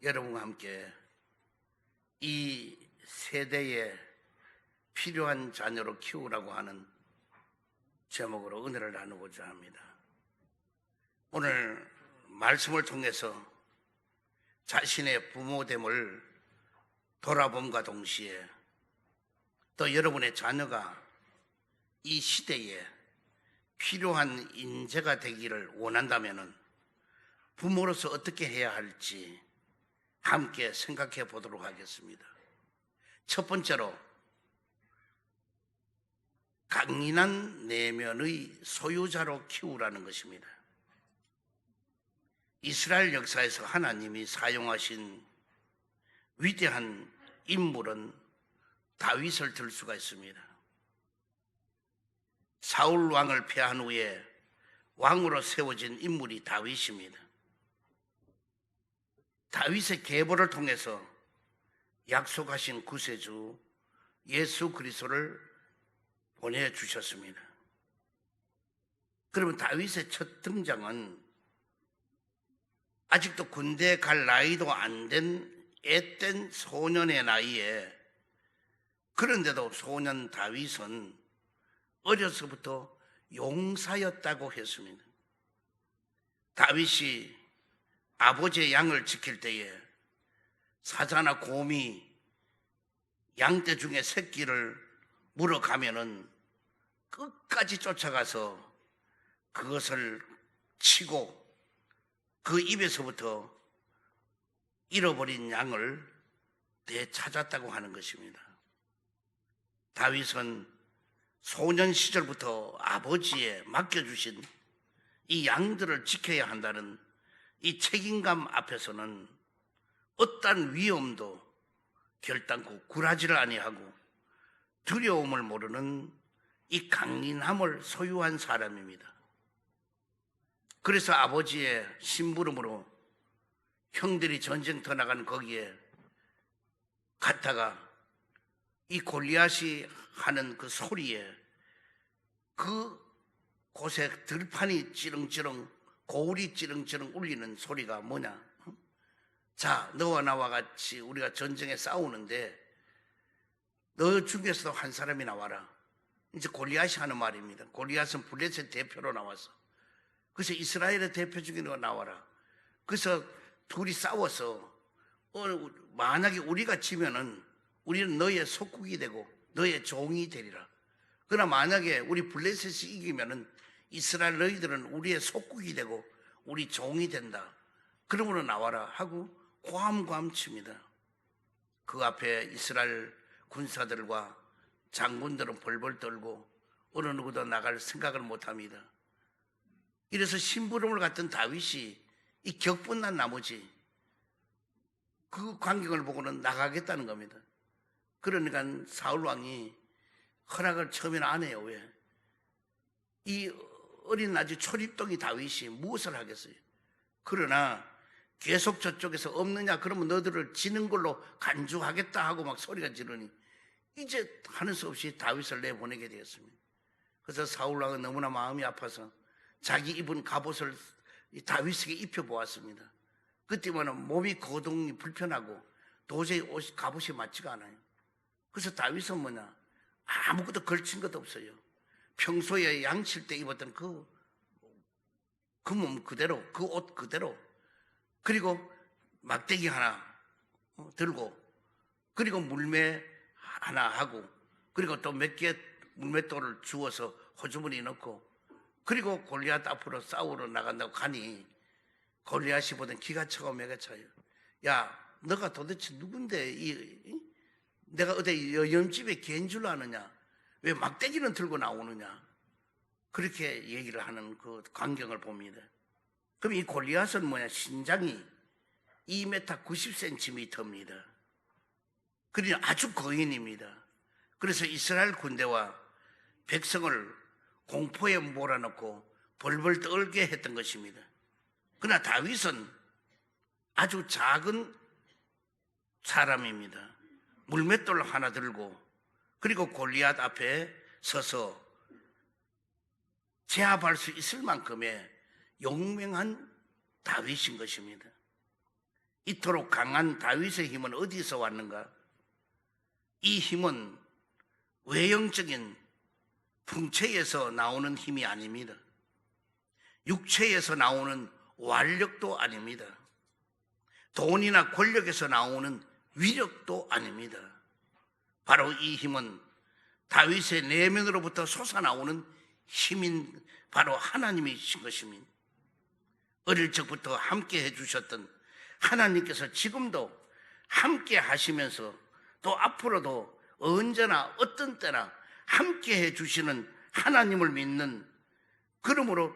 여러분과 함께 이 세대에 필요한 자녀로 키우라고 하는 제목으로 은혜를 나누고자 합니다. 오늘 말씀을 통해서 자신의 부모됨을 돌아봄과 동시에 또 여러분의 자녀가 이 시대에 필요한 인재가 되기를 원한다면 부모로서 어떻게 해야 할지 함께 생각해 보도록 하겠습니다. 첫 번째로, 강인한 내면의 소유자로 키우라는 것입니다. 이스라엘 역사에서 하나님이 사용하신 위대한 인물은 다윗을 들 수가 있습니다. 사울 왕을 패한 후에 왕으로 세워진 인물이 다윗입니다. 다윗의 계보를 통해서 약속하신 구세주 예수 그리스도를 보내주셨습니다. 그러면 다윗의 첫 등장은 아직도 군대에 갈 나이도 안 된 앳된 소년의 나이에, 그런데도 소년 다윗은 어려서부터 용사였다고 했습니다. 다윗이 아버지의 양을 지킬 때에 사자나 곰이 양떼 중에 새끼를 물어가면은 끝까지 쫓아가서 그것을 치고 그 입에서부터 잃어버린 양을 되찾았다고 하는 것입니다. 다윗은 소년 시절부터 아버지에 맡겨주신 이 양들을 지켜야 한다는 이 책임감 앞에서는 어떠한 위험도 결단코 굴하지를 아니하고 두려움을 모르는 이 강인함을 소유한 사람입니다. 그래서 아버지의 심부름으로 형들이 전쟁터 나가는 거기에 갔다가 이 골리앗이 하는 그 소리에 그 곳에 들판이 찌릉찌릉, 고울이 찌릉찌릉 울리는 소리가 뭐냐? 자, 너와 나와 같이 우리가 전쟁에 싸우는데 너 중에서도 한 사람이 나와라. 이제 골리앗이 하는 말입니다. 골리앗은 블레셋 대표로 나왔어. 그래서 이스라엘의 대표 중에 너 나와라. 그래서 둘이 싸워서 만약에 우리가 지면은 우리는 너의 속국이 되고 너의 종이 되리라. 그러나 만약에 우리 블레셋이 이기면은 이스라엘 너희들은 우리의 속국이 되고 우리 종이 된다. 그러므로 나와라 하고 고함고함 칩니다. 그 앞에 이스라엘 군사들과 장군들은 벌벌 떨고 어느 누구도 나갈 생각을 못합니다. 이래서 심부름을 갔던 다윗이 이 격분난 나머지 그 광경을 보고는 나가겠다는 겁니다. 그러니까 사울 왕이 허락을 처음에는 안 해요. 왜? 이 어린 아주 초립동이 다윗이 무엇을 하겠어요? 그러나 계속 저쪽에서 없느냐, 그러면 너들을 지는 걸로 간주하겠다 하고 막 소리가 지르니 이제 하는 수 없이 다윗을 내보내게 되었습니다. 그래서 사울 왕은 너무나 마음이 아파서 자기 입은 갑옷을 다윗에게 입혀보았습니다. 그때만은 몸이 거동이 불편하고 도저히 갑옷이 맞지가 않아요. 그래서 다윗은 뭐냐? 아무것도 걸친 것도 없어요. 평소에 양칠 때 입었던 그 몸 그대로, 그 옷 그대로, 그리고 막대기 하나 들고, 그리고 물매 하나 하고, 그리고 또 몇 개 물맷돌을 주워서 호주머니에 넣고, 그리고 골리앗 앞으로 싸우러 나간다고 가니 골리앗이 보던 기가 차고 매가 차요. 야, 너가 도대체 누군데 내가 어디 여염집에 개인 줄 아느냐? 왜 막대기는 들고 나오느냐? 그렇게 얘기를 하는 그 광경을 봅니다. 그럼 이 골리앗은 뭐냐? 신장이 2m 90cm입니다. 그러니 아주 거인입니다. 그래서 이스라엘 군대와 백성을 공포에 몰아넣고 벌벌 떨게 했던 것입니다. 그러나 다윗은 아주 작은 사람입니다. 물맷돌 하나 들고, 그리고 골리앗 앞에 서서 제압할 수 있을 만큼의 용맹한 다윗인 것입니다. 이토록 강한 다윗의 힘은 어디서 왔는가? 이 힘은 외형적인 풍채에서 나오는 힘이 아닙니다. 육체에서 나오는 완력도 아닙니다. 돈이나 권력에서 나오는 위력도 아닙니다. 바로 이 힘은 다윗의 내면으로부터 솟아나오는 힘인 바로 하나님이신 것입니다. 어릴 적부터 함께 해주셨던 하나님께서 지금도 함께 하시면서 또 앞으로도 언제나 어떤 때나 함께 해주시는 하나님을 믿는, 그러므로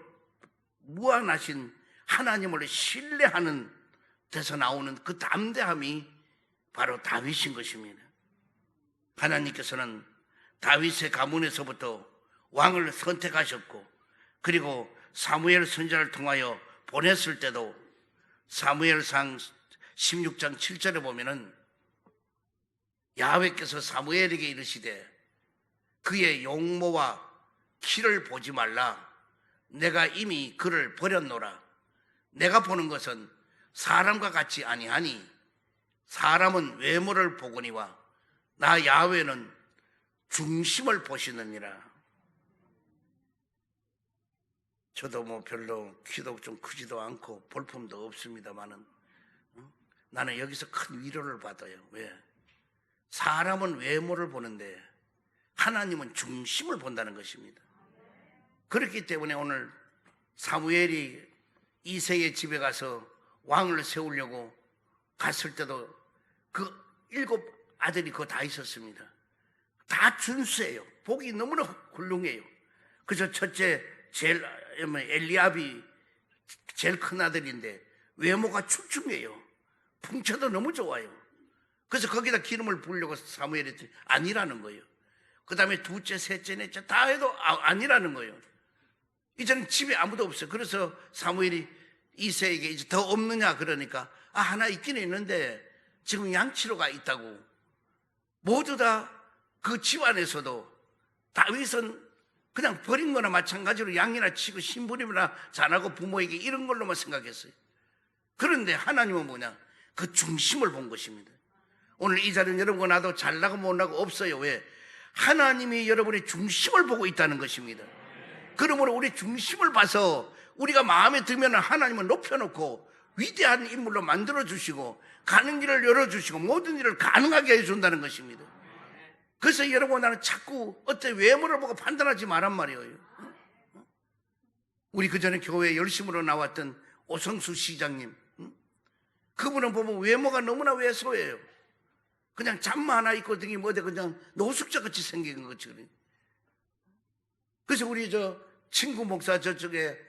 무한하신 하나님을 신뢰하는 데서 나오는 그 담대함이 바로 다윗인 것입니다. 하나님께서는 다윗의 가문에서부터 왕을 선택하셨고, 그리고 사무엘 선지자를 통하여 보냈을 때도 사무엘상 16장 7절에 보면은 야훼께서 사무엘에게 이르시되 그의 용모와 키를 보지 말라. 내가 이미 그를 버렸노라. 내가 보는 것은 사람과 같이 아니하니 사람은 외모를 보거니와 나 야훼는 중심을 보시느니라. 저도 뭐 별로 키도 좀 크지도 않고 볼품도 없습니다만은 나는 여기서 큰 위로를 받아요. 왜? 사람은 외모를 보는데 하나님은 중심을 본다는 것입니다. 그렇기 때문에 오늘 사무엘이 이새의 집에 가서 왕을 세우려고 갔을 때도 그 7 아들이 그거 다 있었습니다. 다 준수해요. 복이 너무나 훌륭해요. 그래서 첫째 엘리압이 제일 큰 아들인데 외모가 출중해요. 풍채도 너무 좋아요. 그래서 거기다 기름을 부으려고 사무엘이 했더니 아니라는 거예요. 그 다음에 둘째, 셋째, 넷째 다 해도 아니라는 거예요. 이제는 집에 아무도 없어요. 그래서 사무엘이 이새에게 이제 더 없느냐 그러니까 하나 있긴 있는데 지금 양치로가 있다고. 모두 다 그 집안에서도 다윗은 그냥 버린 거나 마찬가지로 양이나 치고 심부름이나 잘하고 부모에게 이런 걸로만 생각했어요. 그런데 하나님은 뭐냐? 그 중심을 본 것입니다. 오늘 이 자리는 여러분과 나도 잘나고 못나고 없어요. 왜? 하나님이 여러분의 중심을 보고 있다는 것입니다. 그러므로 우리 중심을 봐서 우리가 마음에 들면 하나님을 높여놓고 위대한 인물로 만들어주시고 가는 길을 열어주시고 모든 일을 가능하게 해준다는 것입니다. 그래서 여러분 나는 자꾸 어떤 외모를 보고 판단하지 말란 말이에요. 우리 그전에 교회에 열심으로 나왔던 오성수 시장님, 그분은 보면 외모가 너무나 왜소해요. 그냥 잠만 하나 입고 등이 뭐대 그냥 노숙자같이 생긴 거지. 그래서 우리 친구 목사 저쪽에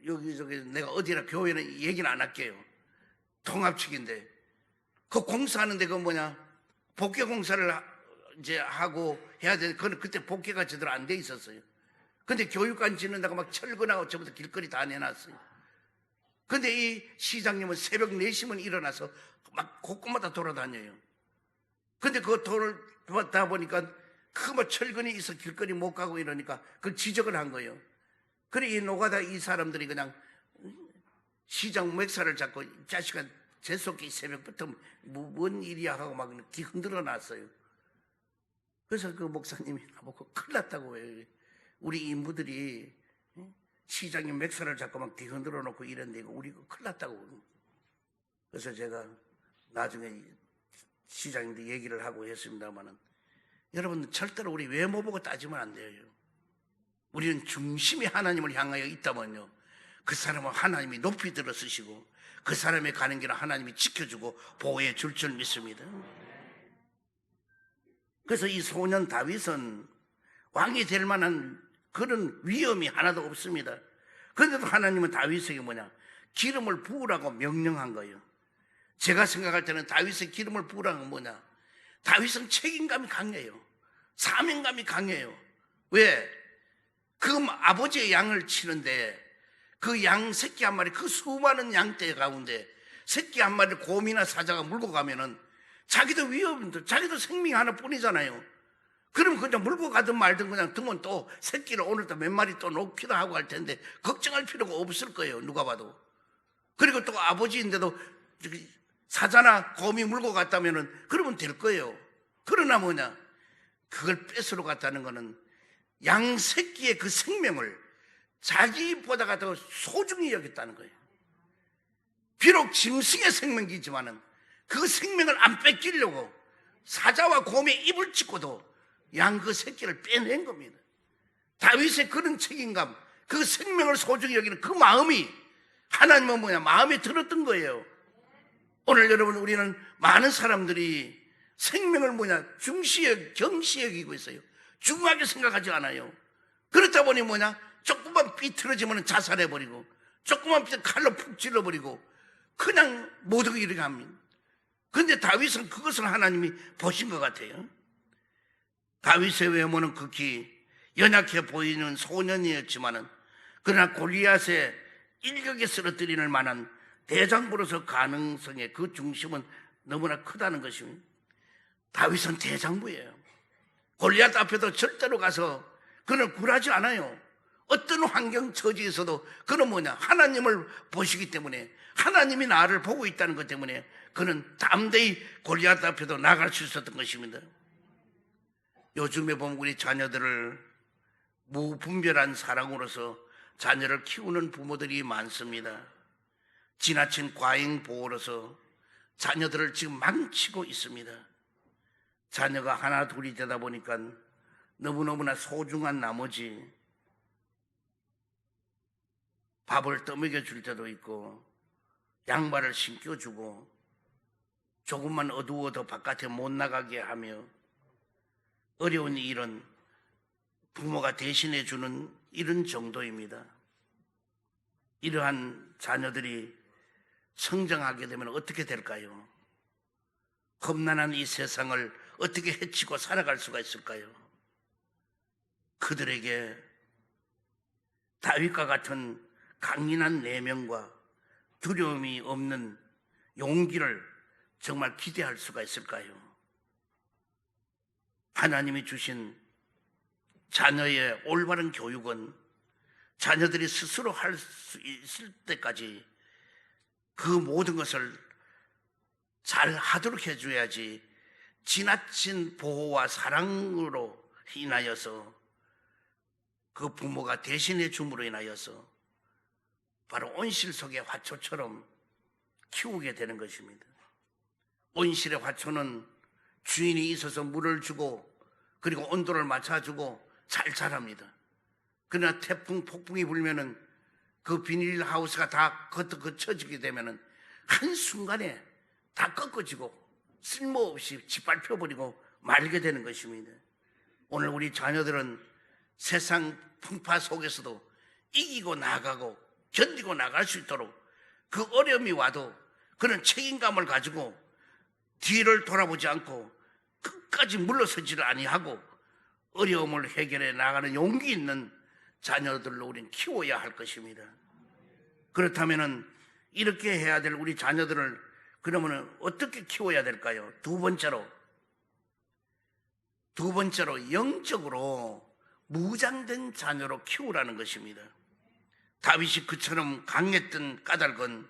여기 내가 어디나 교회는 얘기는 안 할게요. 통합 측인데 그 공사하는데 그 복개 공사를 이제 하고 해야 되는데 그때 복개가 제대로 안 돼 있었어요. 근데 교육관 짓는다고 막 철근하고 저부터 길거리 다 내놨어요. 근데 이 시장님은 새벽 4시면 일어나서 막 곳곳마다 돌아다녀요. 근데 그거 돌다 보니까 그 철근이 있어 길거리 못 가고 이러니까 그 지적을 한 거예요. 그래 이 노가다 이 사람들이 그냥 시장 맥사를 잡고 이 자식아 재수없게 새벽부터 뭔 일이야 하고 막 흔들어 놨어요. 그래서 그 목사님이 나보고 큰일 났다고 해요. 우리 인부들이 시장님 맥사를 잡고 막 뒤흔들어 놓고 이런데 우리 큰일 났다고. 그래서 제가 나중에 시장님도 얘기를 하고 했습니다만은 여러분 절대로 우리 외모 보고 따지면 안 돼요. 우리는 중심이 하나님을 향하여 있다면요 그 사람은 하나님이 높이 들어 쓰시고 그 사람의 가는 길을 하나님이 지켜주고 보호해 줄 줄 믿습니다. 그래서 이 소년 다윗은 왕이 될 만한 그런 위험이 하나도 없습니다. 그런데도 하나님은 다윗에게 기름을 부으라고 명령한 거예요. 제가 생각할 때는 다윗의 기름을 부으라는 건 뭐냐? 다윗은 책임감이 강해요. 사명감이 강해요. 왜? 그 아버지의 양을 치는데 그 양 새끼 한 마리, 그 수많은 양떼 가운데 새끼 한 마리를 곰이나 사자가 물고 가면은 자기도 위험인데 자기도 생명이 하나뿐이잖아요. 그럼 그냥 물고 가든 말든 그냥 두면 또 새끼를 오늘 또 몇 마리 또 놓기도 하고 할 텐데 걱정할 필요가 없을 거예요. 누가 봐도. 그리고 또 아버지인데도 사자나 곰이 물고 갔다면은 그러면 될 거예요. 그러나 뭐냐, 그걸 뺏으러 갔다는 거는 양 새끼의 그 생명을 자기보다가 더 소중히 여겼다는 거예요. 비록 짐승의 생명이지만은 그 생명을 안 뺏기려고 사자와 곰의 입을 찢고도 양 그 새끼를 빼낸 겁니다. 다윗의 그런 책임감, 그 생명을 소중히 여기는 그 마음이 하나님은 뭐냐, 마음에 들었던 거예요. 오늘 여러분, 우리는 많은 사람들이 생명을 뭐냐, 경시 여기고 있어요. 중요하게 생각하지 않아요. 그렇다 보니 뭐냐, 조금만 삐뚤어지면 자살해버리고, 조금만 칼로 푹 찔러버리고 그냥 모든 게 이렇게 합니다. 그런데 다윗은 그것을 하나님이 보신 것 같아요. 다윗의 외모는 극히 연약해 보이는 소년이었지만은 그러나 골리앗의 일격에 쓰러뜨리는 만한 대장부로서 가능성의 그 중심은 너무나 크다는 것입니다. 다윗은 대장부예요. 골리앗 앞에도 절대로 가서 그는 굴하지 않아요. 어떤 환경 처지에서도 그는 뭐냐, 하나님을 보시기 때문에, 하나님이 나를 보고 있다는 것 때문에 그는 담대히 골리앗 앞에도 나갈 수 있었던 것입니다. 요즘에 보면 우리 자녀들을 무분별한 사랑으로서 자녀를 키우는 부모들이 많습니다. 지나친 과잉 보호로서 자녀들을 지금 망치고 있습니다. 자녀가 하나 둘이 되다 보니까 너무너무나 소중한 나머지 밥을 떠먹여 줄 때도 있고 양말을 신겨주고 조금만 어두워도 바깥에 못 나가게 하며 어려운 일은 부모가 대신해 주는 이런 정도입니다. 이러한 자녀들이 성장하게 되면 어떻게 될까요? 험난한 이 세상을 어떻게 헤치고 살아갈 수가 있을까요? 그들에게 다윗과 같은 강인한 내면과 두려움이 없는 용기를 정말 기대할 수가 있을까요? 하나님이 주신 자녀의 올바른 교육은 자녀들이 스스로 할 수 있을 때까지 그 모든 것을 잘 하도록 해줘야지, 지나친 보호와 사랑으로 인하여서 그 부모가 대신해 줌으로 인하여서 바로 온실 속의 화초처럼 키우게 되는 것입니다. 온실의 화초는 주인이 있어서 물을 주고 그리고 온도를 맞춰주고 잘 자랍니다. 그러나 태풍, 폭풍이 불면은 그 비닐하우스가 다 걷어지게 되면은 한순간에 다 꺾어지고 쓸모없이 짓밟혀버리고 말게 되는 것입니다. 오늘 우리 자녀들은 세상 풍파 속에서도 이기고 나가고 견디고 나갈 수 있도록 그 어려움이 와도 그런 책임감을 가지고 뒤를 돌아보지 않고 끝까지 물러서지를 아니하고 어려움을 해결해 나가는 용기 있는 자녀들로 우리는 키워야 할 것입니다. 그렇다면 이렇게 해야 될 우리 자녀들을 그러면 어떻게 키워야 될까요? 두 번째로 영적으로 무장된 자녀로 키우라는 것입니다. 다윗이 그처럼 강했던 까닭은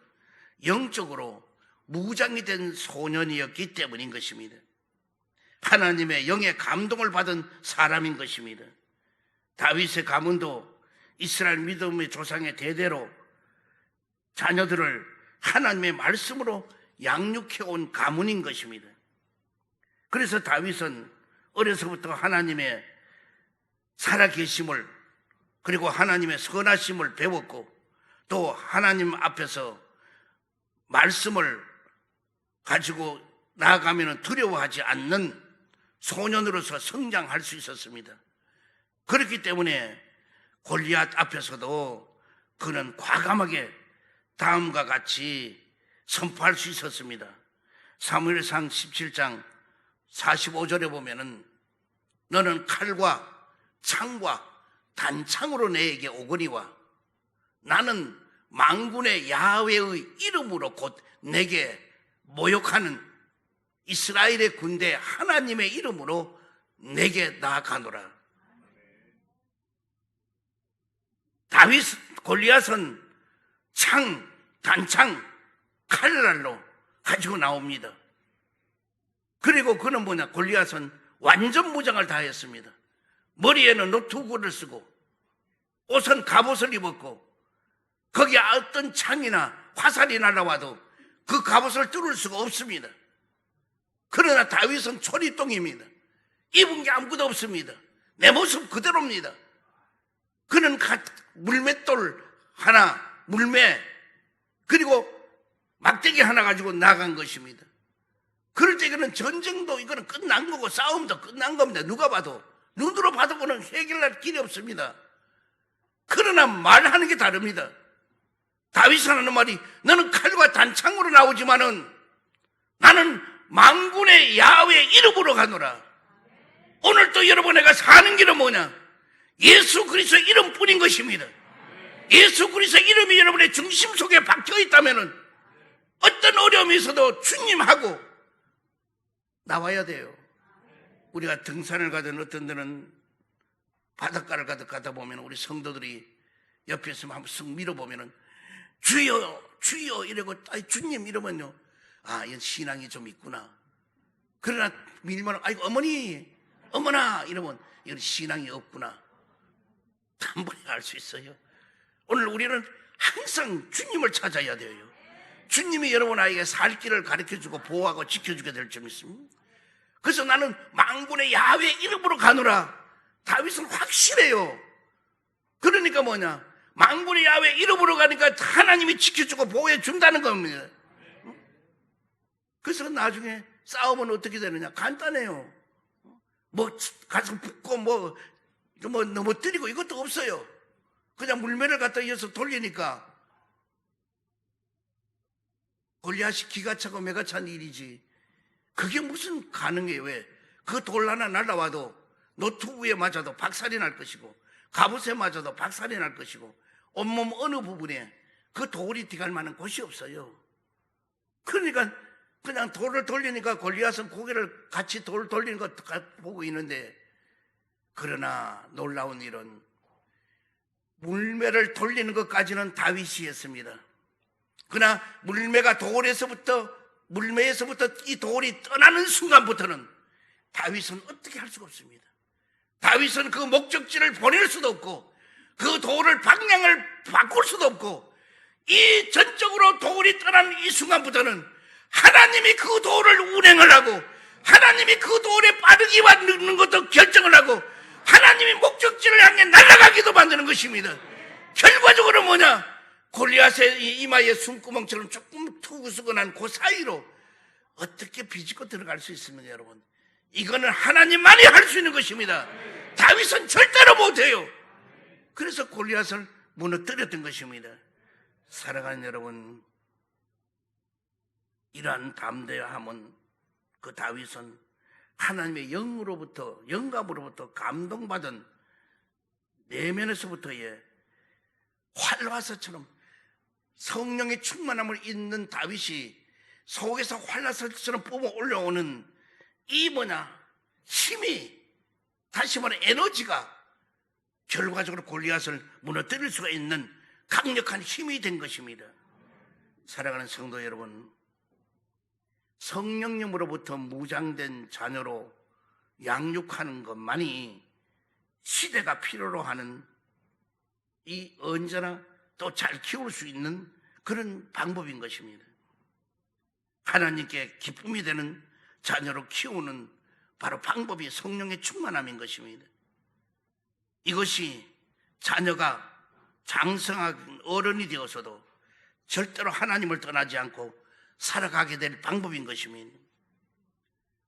영적으로 무장이 된 소년이었기 때문인 것입니다. 하나님의 영의 감동을 받은 사람인 것입니다. 다윗의 가문도 이스라엘 믿음의 조상의 대대로 자녀들을 하나님의 말씀으로 양육해온 가문인 것입니다. 그래서 다윗은 어려서부터 하나님의 살아계심을 그리고 하나님의 선하심을 배웠고 또 하나님 앞에서 말씀을 가지고 나아가면 두려워하지 않는 소년으로서 성장할 수 있었습니다. 그렇기 때문에 골리앗 앞에서도 그는 과감하게 다음과 같이 선포할 수 있었습니다. 사무엘상 17장 45절에 보면은 너는 칼과 창과 단창으로 내게 오거니와 나는 만군의 야훼의 이름으로 곧 내게 모욕하는 이스라엘의 군대 하나님의 이름으로 내게 나아가노라. 골리앗은 창, 단창, 칼날로 가지고 나옵니다. 그리고 그는 뭐냐? 골리앗은 완전 무장을 다 했습니다. 머리에는 노트구를 쓰고 옷은 갑옷을 입었고 거기에 어떤 창이나 화살이 날아와도 그 갑옷을 뚫을 수가 없습니다. 그러나 다윗은 초리똥입니다. 입은 게 아무것도 없습니다. 내 모습 그대로입니다. 그는 물맷돌 하나, 물매, 그리고 막대기 하나 가지고 나간 것입니다. 그럴 때 그는 전쟁도 이거는 끝난 거고 싸움도 끝난 겁니다. 누가 봐도, 눈으로 봐도 그는 해결할 길이 없습니다. 그러나 말하는 게 다릅니다. 다윗은 하는 말이, 너는 칼과 단창으로 나오지만은 나는 만군의 야훼 이름으로 가노라. 오늘 또 여러분, 내가 사는 길은 뭐냐? 예수 그리스도의 이름뿐인 것입니다. 예수 그리스도의 이름이 여러분의 중심 속에 박혀 있다면은 어떤 어려움이 있어도 주님하고 나와야 돼요. 우리가 등산을 가든 어떤 데는 바닷가를 가다 보면 우리 성도들이 옆에 있으면 한번 쓱 밀어보면은 주여 주여 이러고, 주님 이러면요, 아, 이건 신앙이 좀 있구나. 그러나 밀면 아이고 어머니 어머나 이러면 이건 신앙이 없구나. 한 번에 알 수 있어요. 오늘 우리는 항상 주님을 찾아야 돼요. 주님이 여러분 아이에게 살 길을 가르쳐주고 보호하고 지켜주게 될 점 있습니다. 그래서 나는 만군의 야훼 이름으로 가노라. 다윗은 확실해요. 그러니까 뭐냐? 만군의 야훼 이름으로 가니까 하나님이 지켜주고 보호해 준다는 겁니다. 그래서 나중에 싸우면 어떻게 되느냐? 간단해요. 뭐 가서 붙고 뭐 넘어뜨리고 이것도 없어요. 그냥 물매를 갖다 이어서 돌리니까 골리앗이 기가 차고 매가 찬 일이지. 그게 무슨 가능해요? 왜? 그 돌 하나 날라와도 노트구에 맞아도 박살이 날 것이고 갑옷에 맞아도 박살이 날 것이고 온몸 어느 부분에 그 돌이 들어갈 만한 곳이 없어요. 그러니까 그냥 돌을 돌리니까 골리앗은 고개를 같이 돌 돌리는 거 보고 있는데, 그러나 놀라운 일은 물매를 돌리는 것까지는 다윗이 했습니다. 그러나 물매에서부터 이 돌이 떠나는 순간부터는 다윗은 어떻게 할 수가 없습니다. 다윗은 그 목적지를 보낼 수도 없고 그 돌을 방향을 바꿀 수도 없고, 이 전적으로 돌이 떠난 이 순간부터는 하나님이 그 돌을 운행을 하고 하나님이 그 돌에 빠르기와 늦는 것도 결정을 하고 하나님이 목적지를 향해 날아가기도 만드는 것입니다. 결과적으로 뭐냐? 골리앗의 이마에 숨구멍처럼 조금 투구수건한 그 사이로 어떻게 비집고 들어갈 수 있습니까, 여러분? 이거는 하나님만이 할 수 있는 것입니다. 다윗은 절대로 못해요. 그래서 골리앗을 무너뜨렸던 것입니다. 사랑하는 여러분, 이러한 담대함은, 그 다윗은 하나님의 영감으로부터 감동받은 내면에서부터의 활화살처럼 성령의 충만함을 있는 다윗이 속에서 활화살처럼 뿜어 올라오는 이 힘이, 다시 말해 에너지가 결과적으로 골리앗을 무너뜨릴 수가 있는 강력한 힘이 된 것입니다. 사랑하는 성도 여러분, 성령님으로부터 무장된 자녀로 양육하는 것만이 시대가 필요로 하는, 이 언제나 또 잘 키울 수 있는 그런 방법인 것입니다. 하나님께 기쁨이 되는 자녀로 키우는 바로 방법이 성령의 충만함인 것입니다. 이것이 자녀가 장성한 어른이 되어서도 절대로 하나님을 떠나지 않고 살아가게 될 방법인 것입니다.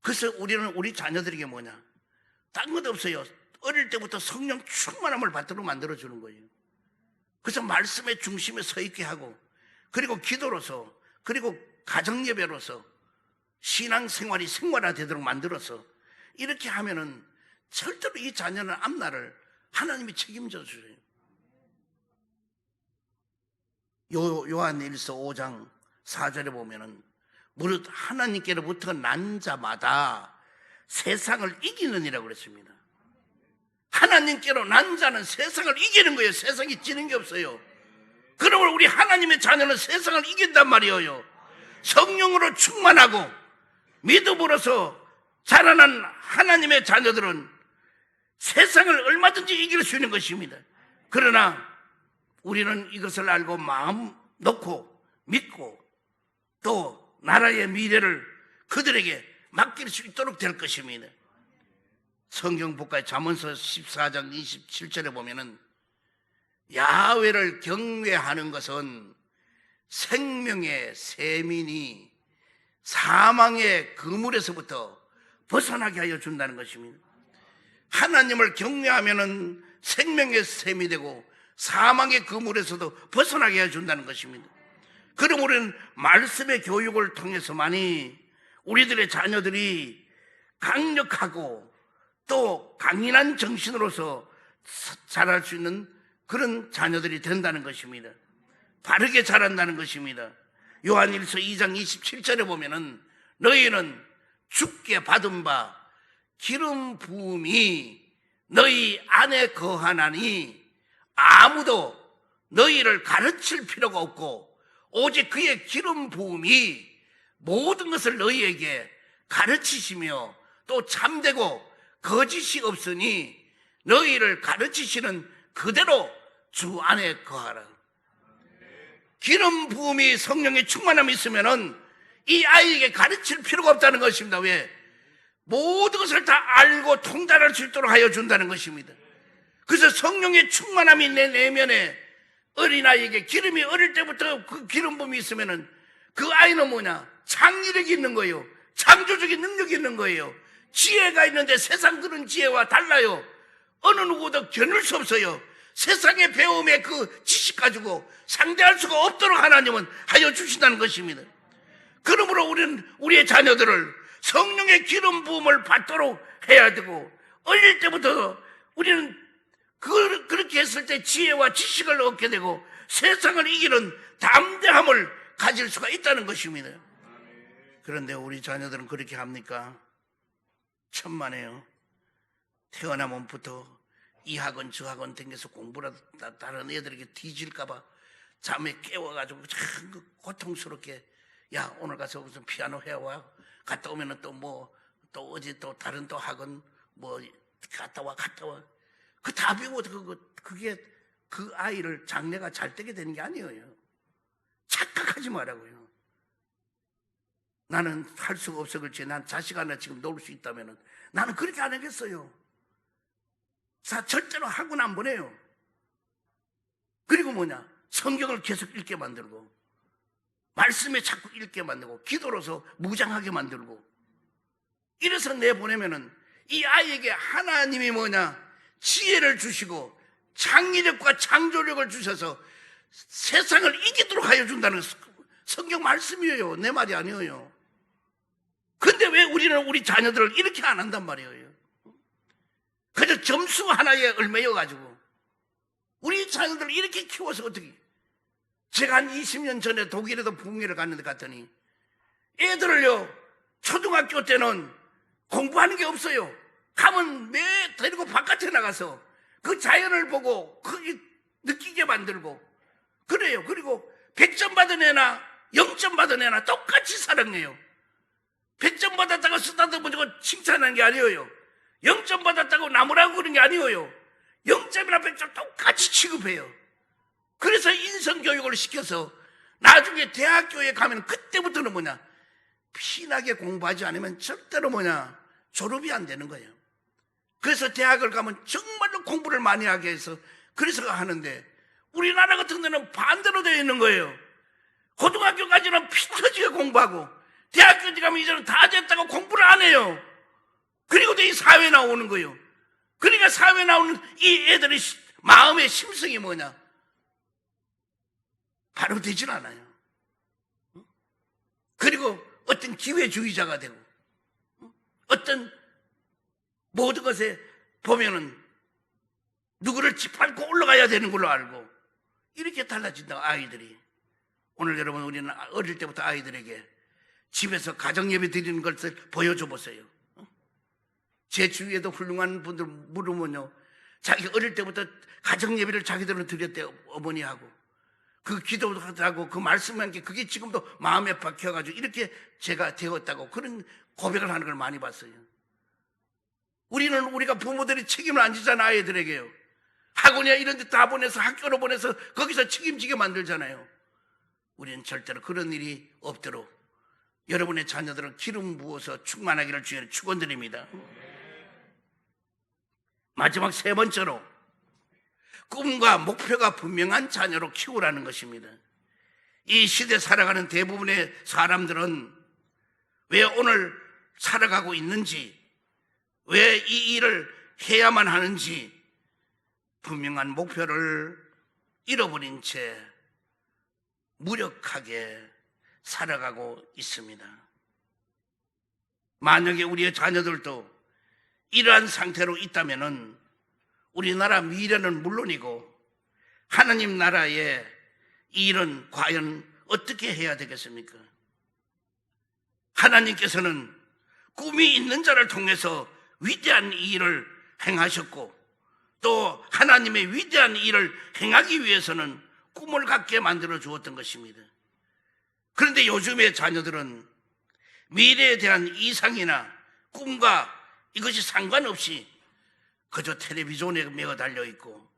그래서 우리는 우리 자녀들에게 딴 것도 없어요. 어릴 때부터 성령 충만함을 받도록 만들어주는 거예요. 그래서 말씀의 중심에 서 있게 하고, 그리고 기도로서, 그리고 가정예배로서 신앙생활이 생활화되도록 만들어서 이렇게 하면은 절대로 이 자녀는 앞날을 하나님이 책임져 주세요. 요한일서 5장 4절에 보면은 무릇 하나님께로부터 난 자마다 세상을 이기느니라고 그랬습니다. 하나님께로 난 자는 세상을 이기는 거예요. 세상이 지는 게 없어요. 그러면 우리 하나님의 자녀는 세상을 이긴단 말이에요. 성령으로 충만하고 믿음으로서 자라난 하나님의 자녀들은 세상을 얼마든지 이길 수 있는 것입니다. 그러나 우리는 이것을 알고 마음 놓고 믿고 또 나라의 미래를 그들에게 맡길 수 있도록 될 것입니다. 성경 복가의 잠언서 14장 27절에 보면은 야훼를 경외하는 것은 생명의 세민이 사망의 그물에서부터 벗어나게 하여 준다는 것입니다. 하나님을 경외하면은 생명의 샘이 되고 사망의 그물에서도 벗어나게 해준다는 것입니다. 그럼 우리는 말씀의 교육을 통해서만이 우리들의 자녀들이 강력하고 또 강인한 정신으로서 자랄 수 있는 그런 자녀들이 된다는 것입니다. 바르게 자란다는 것입니다. 요한일서 2장 27절에 보면은 너희는 주께 받은 바 기름 부음이 너희 안에 거하나니 아무도 너희를 가르칠 필요가 없고 오직 그의 기름 부음이 모든 것을 너희에게 가르치시며 또 참되고 거짓이 없으니 너희를 가르치시는 그대로 주 안에 거하라. 기름 부음이 성령의 충만함이 있으면은 이 아이에게 가르칠 필요가 없다는 것입니다. 왜? 모든 것을 다 알고 통달할 수 있도록 하여 준다는 것입니다. 그래서 성령의 충만함이 내 내면에 어린아이에게 기름이 어릴 때부터 그 기름 부음이 있으면은 그 아이는 뭐냐? 창의력이 있는 거예요. 창조적인 능력이 있는 거예요. 지혜가 있는데 세상 그런 지혜와 달라요. 어느 누구도 겨눌 수 없어요. 세상의 배움의 그 지식 가지고 상대할 수가 없도록 하나님은 하여 주신다는 것입니다. 그러므로 우리는 우리의 자녀들을 성령의 기름 부음을 받도록 해야 되고 어릴 때부터 우리는 그렇게 했을 때 지혜와 지식을 얻게 되고 세상을 이기는 담대함을 가질 수가 있다는 것입니다. 그런데 우리 자녀들은 그렇게 합니까? 천만에요. 태어나면부터 이 학원 저 학원 댕겨서 공부라도 다른 애들에게 뒤질까봐 잠에 깨워가지고 참 고통스럽게 야 오늘 가서 무슨 피아노 해와 갔다 오면은 또 어제 또 다른 또 학원 뭐 갔다 와 그 다 배우고 그게 그 아이를 장래가 잘 되게 되는 게 아니에요. 착각하지 말라고요. 나는 할 수가 없어 그렇지. 난 자식 하나 지금 놓을 수 있다면은 나는 그렇게 안 하겠어요. 절대로 학원 안 보내요. 그리고 뭐냐? 성경을 계속 읽게 만들고 말씀에 자꾸 읽게 만들고 기도로서 무장하게 만들고 이래서 내보내면은 이 아이에게 하나님이 뭐냐? 지혜를 주시고 창의력과 창조력을 주셔서 세상을 이기도록 하여 준다는 성경 말씀이에요. 내 말이 아니에요. 근데 왜 우리는 우리 자녀들을 이렇게 안 한단 말이에요? 그저 점수 하나에 얽매여가지고 우리 자녀들을 이렇게 키워서 어떻게 제가 한 20년 전에 독일에도 부흥회를 갔는데 갔더니 애들을요 초등학교 때는 공부하는 게 없어요. 가면 매 데리고 바깥에 나가서 그 자연을 보고 느끼게 만들고 그래요. 그리고 100점 받은 애나 0점 받은 애나 똑같이 사랑해요. 100점 받았다고 쓰다듬어주고 칭찬하는 게 아니에요. 0점 받았다고 나무라고 그러는 게 아니에요. 0점이나 100점 똑같이 취급해요. 그래서 인성교육을 시켜서 나중에 대학교에 가면 그때부터는 뭐냐? 피나게 공부하지 않으면 절대로 뭐냐? 졸업이 안 되는 거예요. 그래서 대학을 가면 정말로 공부를 많이 하게 해서 그래서 하는데 우리나라 같은 데는 반대로 되어 있는 거예요. 고등학교까지는 피 터지게 공부하고 대학교 가면 이제는 다 됐다고 공부를 안 해요. 그리고 이 사회에 나오는 거예요. 그러니까 사회에 나오는 이 애들의 마음의 심성이 뭐냐? 바로 되질 않아요. 그리고 어떤 기회주의자가 되고 어떤 모든 것에 보면은 누구를 짓밟고 올라가야 되는 걸로 알고 이렇게 달라진다 아이들이. 오늘 여러분 우리는 어릴 때부터 아이들에게 집에서 가정예배 드리는 것을 보여줘 보세요. 제 주위에도 훌륭한 분들 물으면요 자기 어릴 때부터 가정예배를 자기들은 드렸대요. 어머니하고 그 기도도 하고 그 말씀한 게 그게 지금도 마음에 박혀가지고 이렇게 제가 되었다고 그런 고백을 하는 걸 많이 봤어요. 우리가 부모들이 책임을 안 지잖아. 아이들에게요. 학원이야 이런 데 다 보내서 학교로 보내서 거기서 책임지게 만들잖아요. 우리는 절대로 그런 일이 없도록 여러분의 자녀들은 기름 부어서 충만하기를 주여 축원드립니다. 마지막 세 번째로 꿈과 목표가 분명한 자녀로 키우라는 것입니다. 이 시대 살아가는 대부분의 사람들은 왜 오늘 살아가고 있는지, 왜 이 일을 해야만 하는지 분명한 목표를 잃어버린 채 무력하게 살아가고 있습니다. 만약에 우리의 자녀들도 이러한 상태로 있다면은 우리나라 미래는 물론이고 하나님 나라의 이 일은 과연 어떻게 해야 되겠습니까? 하나님께서는 꿈이 있는 자를 통해서 위대한 이 일을 행하셨고 또 하나님의 위대한 일을 행하기 위해서는 꿈을 갖게 만들어 주었던 것입니다. 그런데 요즘의 자녀들은 미래에 대한 이상이나 꿈과 이것이 상관없이 그저 텔레비전에 매달려 있고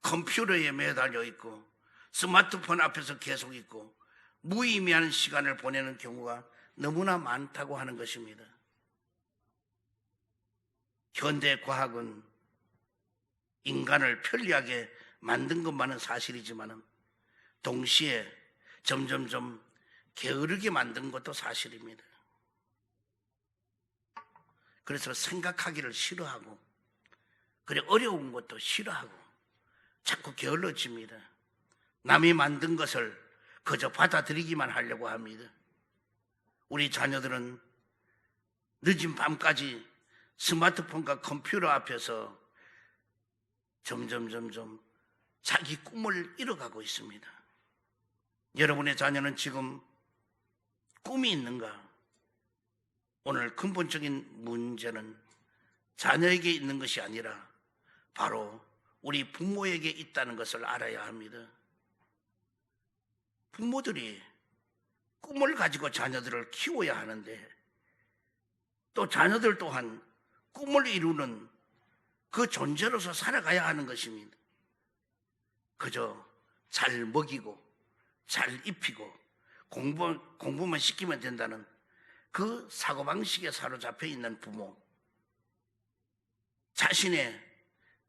컴퓨터에 매달려 있고 스마트폰 앞에서 계속 있고 무의미한 시간을 보내는 경우가 너무나 많다고 하는 것입니다. 현대 과학은 인간을 편리하게 만든 것만은 사실이지만 동시에 점점점 게으르게 만든 것도 사실입니다. 그래서 생각하기를 싫어하고 그래 어려운 것도 싫어하고 자꾸 게을러집니다. 남이 만든 것을 그저 받아들이기만 하려고 합니다. 우리 자녀들은 늦은 밤까지 스마트폰과 컴퓨터 앞에서 점점 자기 꿈을 잃어가고 있습니다. 여러분의 자녀는 지금 꿈이 있는가? 오늘 근본적인 문제는 자녀에게 있는 것이 아니라 바로 우리 부모에게 있다는 것을 알아야 합니다. 부모들이 꿈을 가지고 자녀들을 키워야 하는데 또 자녀들 또한 꿈을 이루는 그 존재로서 살아가야 하는 것입니다. 그저 잘 먹이고 잘 입히고 공부만 시키면 된다는 그 사고방식에 사로잡혀 있는 부모, 자신의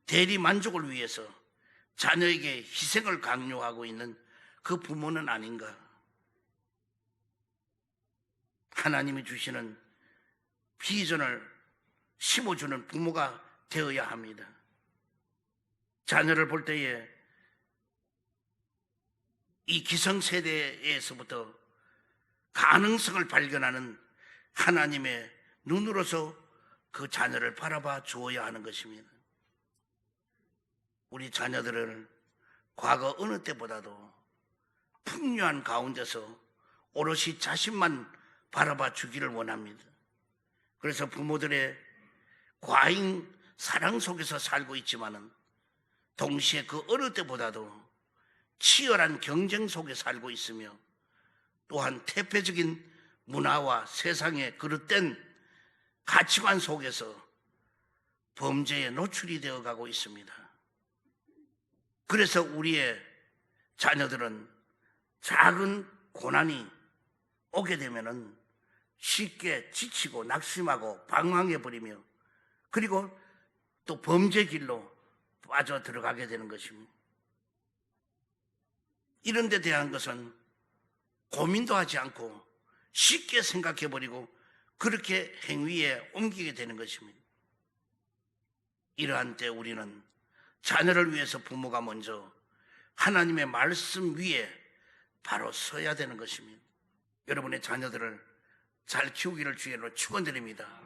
대리 만족을 위해서 자녀에게 희생을 강요하고 있는 그 부모는 아닌가. 하나님이 주시는 비전을 심어주는 부모가 되어야 합니다. 자녀를 볼 때에 이 기성세대에서부터 가능성을 발견하는 하나님의 눈으로서 그 자녀를 바라봐 주어야 하는 것입니다. 우리 자녀들을 과거 어느 때보다도 풍요한 가운데서 오롯이 자신만 바라봐 주기를 원합니다. 그래서 부모들의 과잉 사랑 속에서 살고 있지만은 동시에 그 어느 때보다도 치열한 경쟁 속에 살고 있으며 또한 태폐적인 문화와 세상의 그릇된 가치관 속에서 범죄에 노출이 되어 가고 있습니다. 그래서 우리의 자녀들은 작은 고난이 오게 되면은 쉽게 지치고 낙심하고 방황해버리며 그리고 또 범죄 길로 빠져 들어가게 되는 것입니다. 이런 데 대한 것은 고민도 하지 않고 쉽게 생각해버리고 그렇게 행위에 옮기게 되는 것입니다. 이러한 때 우리는 자녀를 위해서 부모가 먼저 하나님의 말씀 위에 바로 서야 되는 것입니다. 여러분의 자녀들을 잘 키우기를 주의로 축원드립니다.